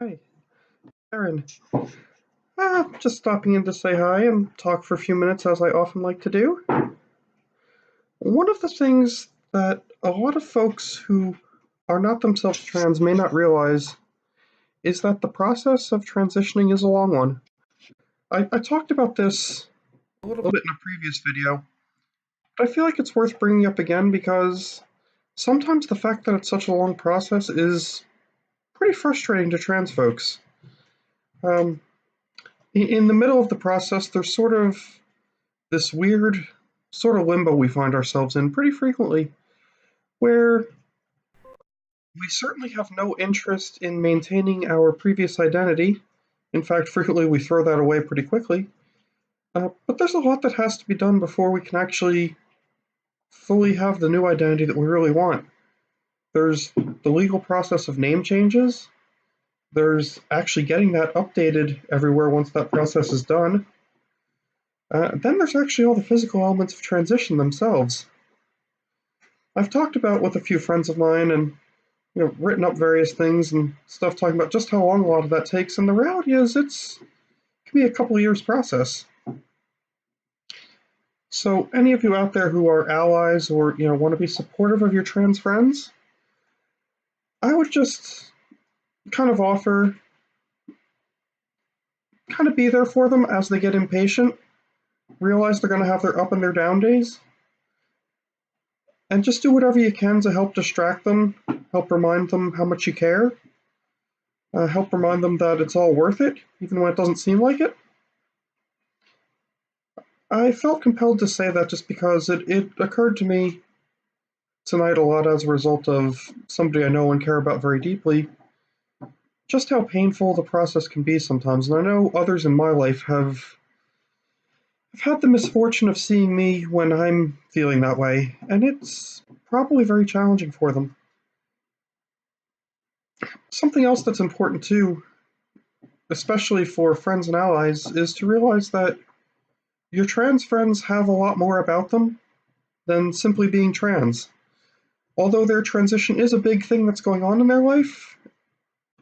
Hi, Aaron. Just stopping in to say hi and talk for a few minutes as I often like to do. One of the things that a lot of folks who are not themselves trans may not realize is that the process of transitioning is a long one. I talked about this a little bit in a previous video, but I feel like it's worth bringing up again because sometimes the fact that it's such a long process is pretty frustrating to trans folks. Um, in the middle of the process, there's sort of this weird sort of limbo we find ourselves in pretty frequently, where we certainly have no interest in maintaining our previous identity. In fact, frequently we throw that away pretty quickly. But there's a lot that has to be done before we can actually fully have the new identity that we really want. There's the legal process of name changes. There's actually getting that updated everywhere once that process is done. Then there's actually all the physical elements of transition themselves. I've talked about with a few friends of mine and written up various things and stuff talking about just how long a lot of that takes, and the reality is it can be a couple of years process. So any of you out there who are allies or want to be supportive of your trans friends, I would just kind of offer be there for them as they get impatient, realize they're going to have their up and their down days, and just do whatever you can to help distract them, help remind them how much you care, help remind them that it's all worth it, even when it doesn't seem like it. I felt compelled to say that just because it occurred to me tonight a lot as a result of somebody I know and care about very deeply, just how painful the process can be sometimes. And I know others in my life have had the misfortune of seeing me when I'm feeling that way, and it's probably very challenging for them. Something else that's important too, especially for friends and allies, is to realize that your trans friends have a lot more about them than simply being trans. Although their transition is a big thing that's going on in their life,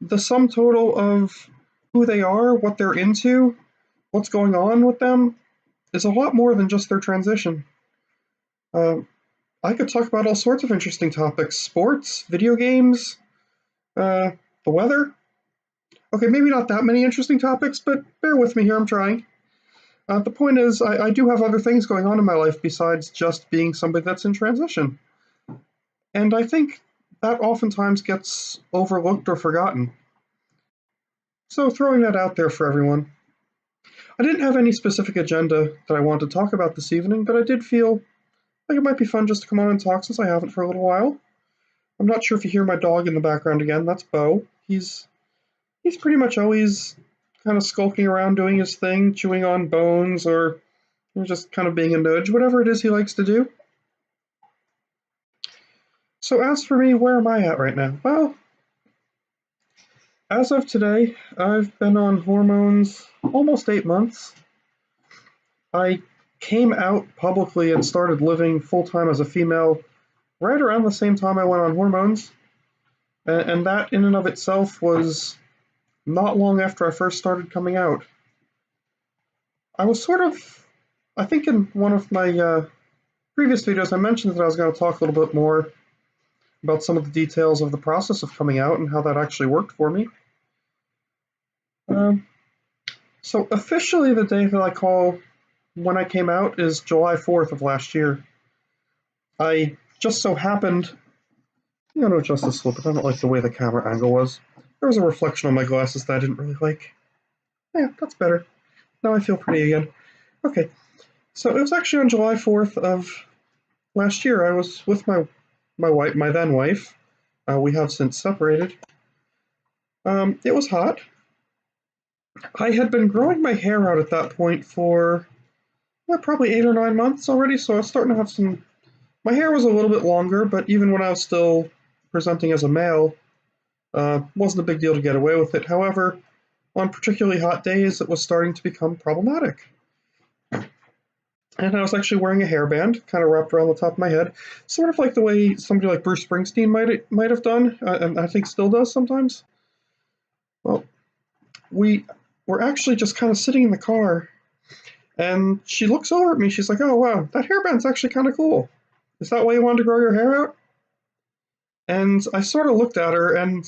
the sum total of who they are, what they're into, what's going on with them, is a lot more than just their transition. I could talk about all sorts of interesting topics: sports, video games, the weather. Okay, maybe not that many interesting topics, but bear with me here, I'm trying. The point is, I do have other things going on in my life besides just being somebody that's in transition. And I think that oftentimes gets overlooked or forgotten. So, throwing that out there for everyone. I didn't have any specific agenda that I wanted to talk about this evening, but I did feel like it might be fun just to come on and talk since I haven't for a little while. I'm not sure if you hear my dog in the background again. That's Bo. He's pretty much always kind of skulking around doing his thing, chewing on bones or just kind of being a nudge, whatever it is he likes to do. So as for me, where am I at right now? Well, as of today, I've been on hormones almost 8 months. I came out publicly and started living full-time as a female right around the same time I went on hormones. And that in and of itself was not long after I first started coming out. I was sort of, I think in one of my previous videos, I mentioned that I was going to talk a little bit more about some of the details of the process of coming out and how that actually worked for me. So officially the day that I call when I came out is July 4th of last year. I just so happened, I'm going to adjust this a little bit, I don't like the way the camera angle was. There was a reflection on my glasses that I didn't really like. Yeah, that's better. Now I feel pretty again. Okay, so it was actually on July 4th of last year. I was with my wife, my then wife. We have since separated. It was hot. I had been growing my hair out at that point for probably 8 or 9 months already, so I was starting to have some. My hair was a little bit longer, but even when I was still presenting as a male, wasn't a big deal to get away with it. However, on particularly hot days, it was starting to become problematic. And I was actually wearing a hairband, kind of wrapped around the top of my head, sort of like the way somebody like Bruce Springsteen might have done, and I think still does sometimes. Well, we were actually just kind of sitting in the car, and she looks over at me. She's like, "Oh wow, that hairband's actually kind of cool. Is that why you wanted to grow your hair out?" And I sort of looked at her, and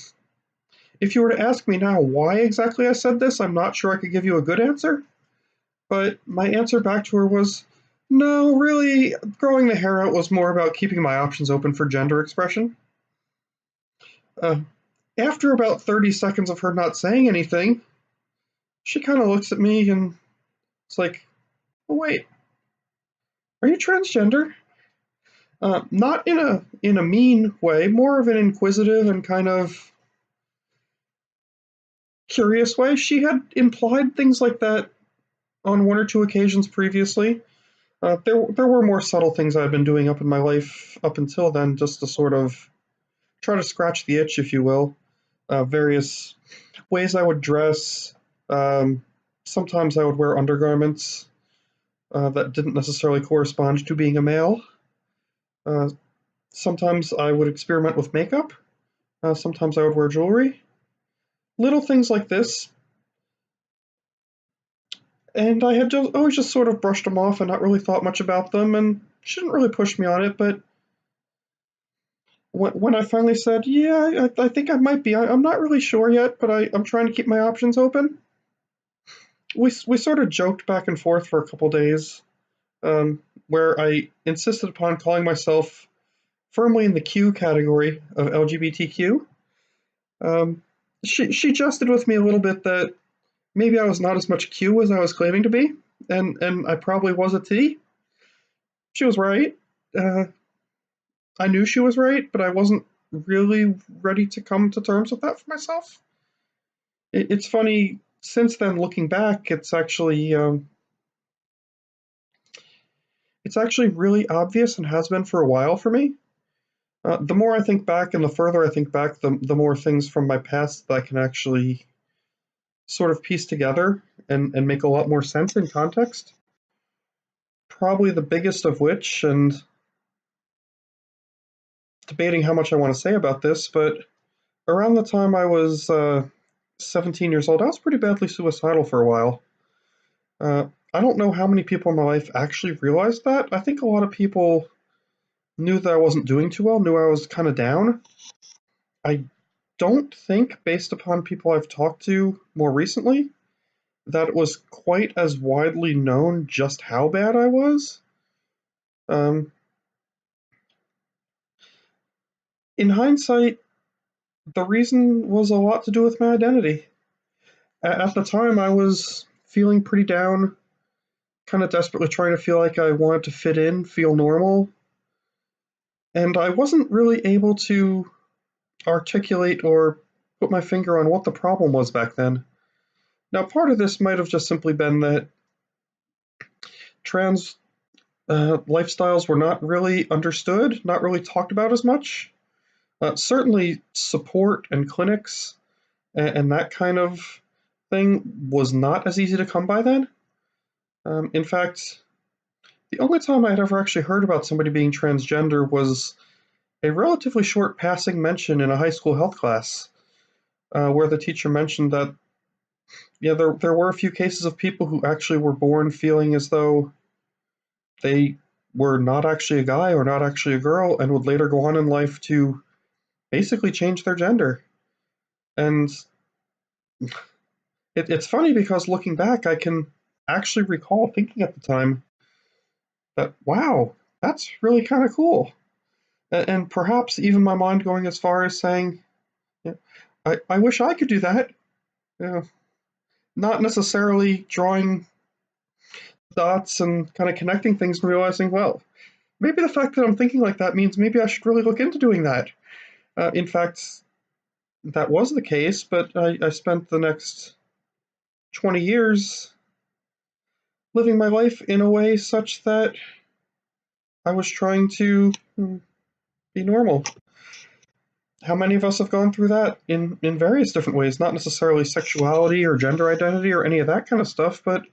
if you were to ask me now why exactly I said this, I'm not sure I could give you a good answer. But my answer back to her was, no, really, growing the hair out was more about keeping my options open for gender expression. Uh, After about 30 seconds of her not saying anything, she kind of looks at me and it's like, oh, wait, are you transgender? Not in a mean way, more of an inquisitive and kind of curious way. She had implied things like that on one or two occasions previously. There were more subtle things I had been doing up in my life up until then, just to sort of try to scratch the itch, if you will. Various ways I would dress. Um, Sometimes I would wear undergarments that didn't necessarily correspond to being a male. Uh, Sometimes I would experiment with makeup. Sometimes I would wear jewelry. Little things like this. And I had just always just sort of brushed them off and not really thought much about them, and she didn't really push me on it. But when I finally said, "Yeah, I think I might be. I'm not really sure yet, but I'm trying to keep my options open," we sort of joked back and forth for a couple days, where I insisted upon calling myself firmly in the Q category of LGBTQ. Um, she jested with me a little bit that maybe I was not as much Q as I was claiming to be, and I probably was a T. She was right. Uh, I knew she was right, but I wasn't really ready to come to terms with that for myself. It's funny, since then, looking back, it's actually really obvious and has been for a while for me. The more I think back and the further I think back, the more things from my past that I can actually sort of piece together and make a lot more sense in context. Probably the biggest of which, and debating how much I want to say about this, but around the time I was 17 years old, I was pretty badly suicidal for a while. I don't know how many people in my life actually realized that. I think a lot of people knew that I wasn't doing too well, knew I was kind of down. I don't think, based upon people I've talked to more recently, that it was quite as widely known just how bad I was. Um, in hindsight, the reason was a lot to do with my identity. At the time, I was feeling pretty down, kind of desperately trying to feel like I wanted to fit in, feel normal, and I wasn't really able to articulate or put my finger on what the problem was back then. Now, part of this might have just simply been that trans lifestyles were not really understood, not really talked about as much. Certainly, support and clinics and that kind of thing was not as easy to come by then. In fact, the only time I had ever actually heard about somebody being transgender was a relatively short passing mention in a high school health class, where the teacher mentioned that, yeah, there were a few cases of people who actually were born feeling as though they were not actually a guy or not actually a girl and would later go on in life to basically change their gender. And it's funny because looking back, I can actually recall thinking at the time that, wow, that's really kind of cool. And perhaps even my mind going as far as saying, yeah, I wish I could do that. Yeah. Not necessarily drawing dots and kind of connecting things and realizing, well, maybe the fact that I'm thinking like that means maybe I should really look into doing that. In fact, that was the case, but I spent the next 20 years living my life in a way such that I was trying to be normal. How many of us have gone through that in various different ways? Not necessarily sexuality or gender identity or any of that kind of stuff, but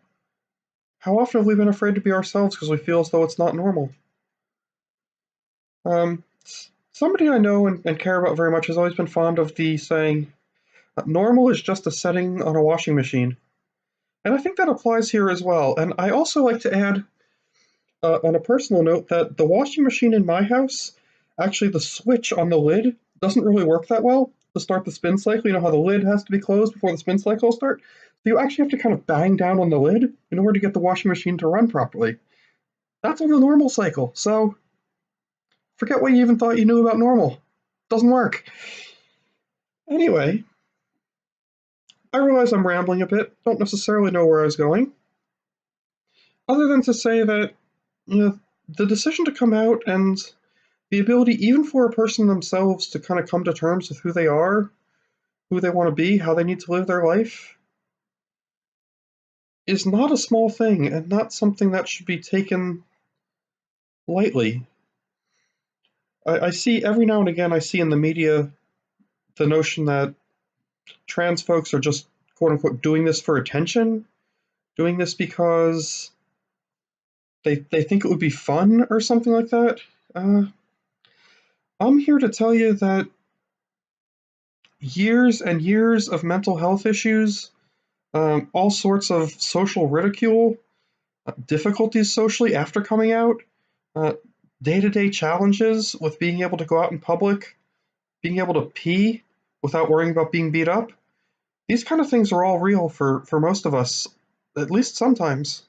how often have we been afraid to be ourselves because we feel as though it's not normal? Somebody I know and care about very much has always been fond of the saying, Normal is just a setting on a washing machine. And I think that applies here as well. And I also like to add, on a personal note, that the washing machine in my house, actually the switch on the lid doesn't really work that well to start the spin cycle. You know how the lid has to be closed before the spin cycle will start? So you actually have to kind of bang down on the lid in order to get the washing machine to run properly. That's on the normal cycle. So forget what you even thought you knew about normal. Doesn't work. Anyway, I realize I'm rambling a bit. Don't necessarily know where I was going. Other than to say that, you know, the decision to come out and the ability, even for a person themselves, to kind of come to terms with who they are, who they want to be, how they need to live their life, is not a small thing and not something that should be taken lightly. I see every now and again, I see in the media the notion that trans folks are just quote unquote doing this for attention, doing this because they think it would be fun or something like that. I'm here to tell you that years and years of mental health issues, all sorts of social ridicule, difficulties socially after coming out, day to day challenges with being able to go out in public, being able to pee without worrying about being beat up. These kind of things are all real for most of us, at least sometimes.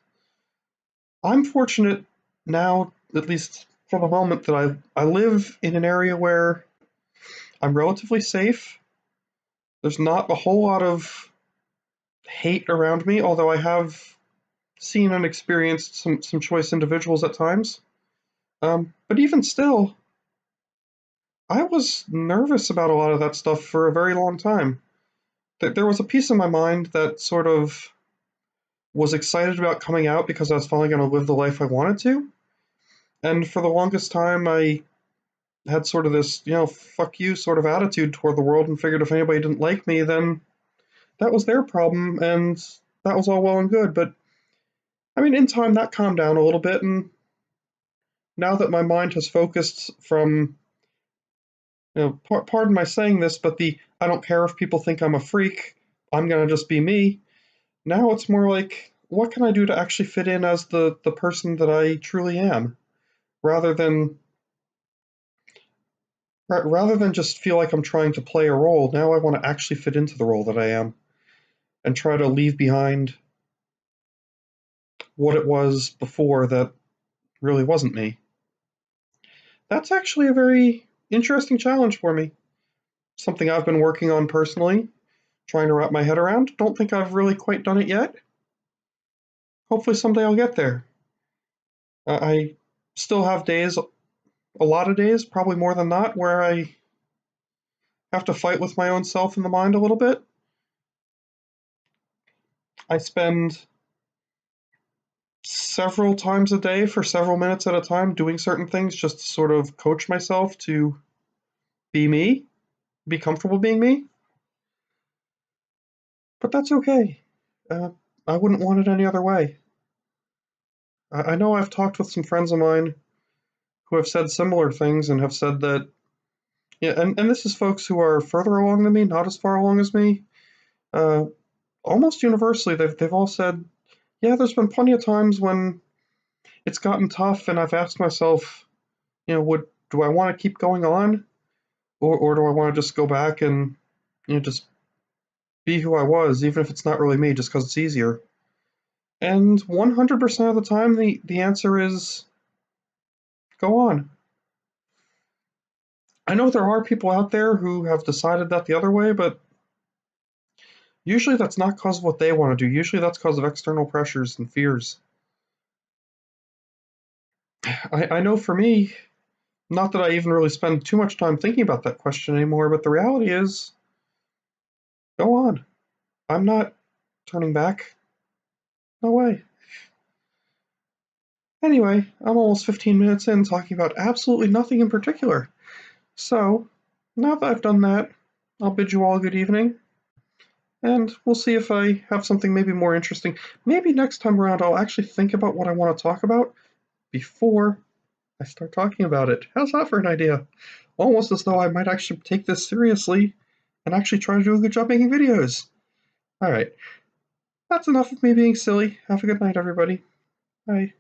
I'm fortunate now, at least for the moment, that I live in an area where I'm relatively safe. There's not a whole lot of hate around me, although I have seen and experienced some choice individuals at times. But even still, I was nervous about a lot of that stuff for a very long time. There was a piece of my mind that sort of was excited about coming out because I was finally going to live the life I wanted to. And for the longest time, I had sort of this, fuck you sort of attitude toward the world and figured if anybody didn't like me, then that was their problem and that was all well and good. But I mean, in time, that calmed down a little bit. And now that my mind has focused from, pardon my saying this, but the I don't care if people think I'm a freak, I'm going to just be me. Now it's more like, what can I do to actually fit in as the person that I truly am, rather than rather than just feel like I'm trying to play a role. Now I want to actually fit into the role that I am and try to leave behind what it was before that really wasn't me. That's actually a very interesting challenge for me. Something I've been working on personally, trying to wrap my head around. Don't think I've really quite done it yet. Hopefully someday I'll get there. I still have days, a lot of days, probably more than not, where I have to fight with my own self in the mind a little bit. I spend several times a day for several minutes at a time doing certain things just to sort of coach myself to be me, be comfortable being me. But that's okay. Uh, I wouldn't want it any other way. I know I've talked with some friends of mine who have said similar things and have said that, yeah, and this is folks who are further along than me, not as far along as me. Uh, Almost universally, they've all said, yeah, there's been plenty of times when it's gotten tough, and I've asked myself, do I want to keep going on, or do I want to just go back and just be who I was, even if it's not really me, just because it's easier. And 100% of the time, the answer is go on. I know there are people out there who have decided that the other way, but usually that's not because of what they want to do. Usually that's because of external pressures and fears. I know for me, not that I even really spend too much time thinking about that question anymore, but the reality is go on. I'm not turning back. No way. Anyway, I'm almost 15 minutes in talking about absolutely nothing in particular. So, now that I've done that, I'll bid you all a good evening, and we'll see if I have something maybe more interesting. Maybe next time around I'll actually think about what I want to talk about before I start talking about it. How's that for an idea? Almost as though I might actually take this seriously and actually try to do a good job making videos. Alright, that's enough of me being silly. Have a good night, everybody. Bye.